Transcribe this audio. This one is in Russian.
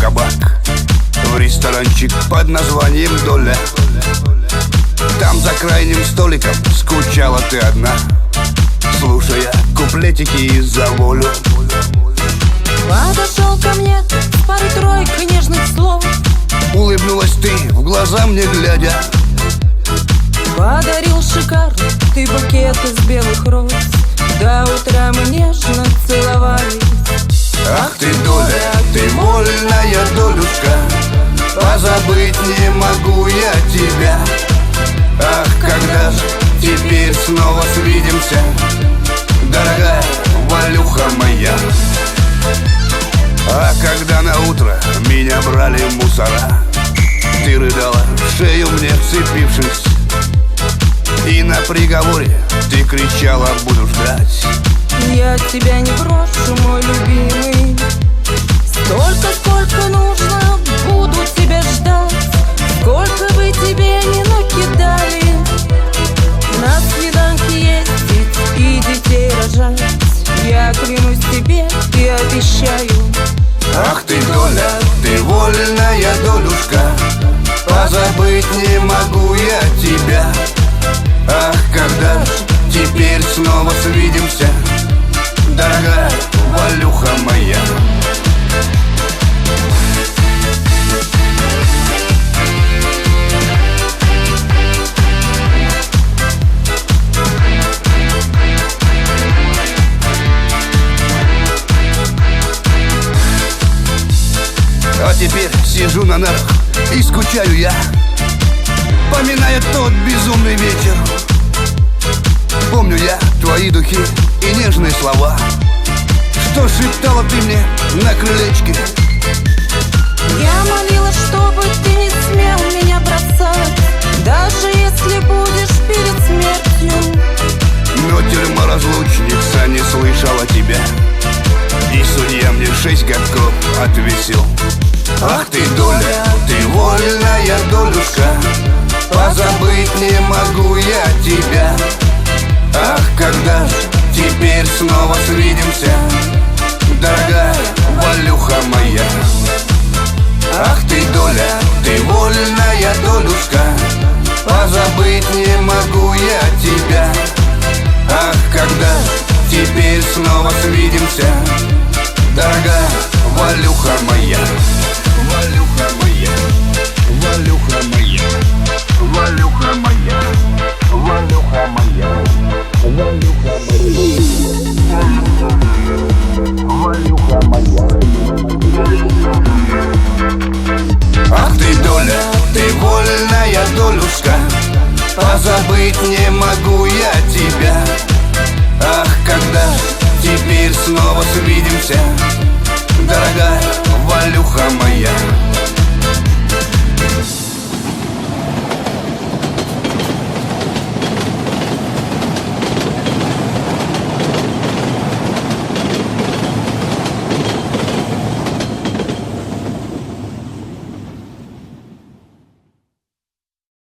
кабак, в ресторанчик под названием «Доля». Там за крайним столиком скучала ты одна, слушая куплетики за волю. Подошел ко мне с парой-тройкой нежных слов. Улыбнулась ты, в глаза мне глядя. Подарил шикарный ты букет из белых роз. До утра мы нежно целовались. Ах ты, доля, ты вольная долюшка, позабыть не могу я тебя. Ах, когда же теперь снова свидимся, дорогая Валюха моя. А когда на утро меня брали мусора, ты рыдала в шею мне вцепившись, и на приговоре ты кричала: буду ждать. Я тебя не брошу, мой любимый. Столько, сколько нужно, буду тебя ждать. Сколько бы тебе ни накидали, на свиданке ездить и детей рожать. Я клянусь тебе и обещаю. Ах ты, доля, ты вольная долюшка, позабыть не могу я тебя. Ах, когда же теперь снова свидимся, дорогая Валюха моя. А теперь сижу на нарах и скучаю я, поминая тот безумный вечер. Помню я твои духи и нежные слова, что шептала ты мне на крылечке. Я молилась, чтобы ты не смел меня бросать, даже если будешь перед смертью. Но тюрьма разлучница не слышала тебя, и судья мне 6 годков отвесил. Ах ты, доля, ты вольная долюшка, позабыть не могу я тебя. Ах, когда же теперь снова свидимся, дорогая Валюха моя. Ах ты, доля, ты вольная долюшка, позабыть не могу я тебя. Ах, когда же теперь снова свидимся, дорогая Валюха моя. Валюха моя, Валюха моя, Валюха моя, Валюха моя, Валюха моя, Валюха моя. Ах ты, доля, ты вольная долюшка, позабыть не могу я тебя. Ах, когда же теперь снова свидимся, дорогая Валюха моя.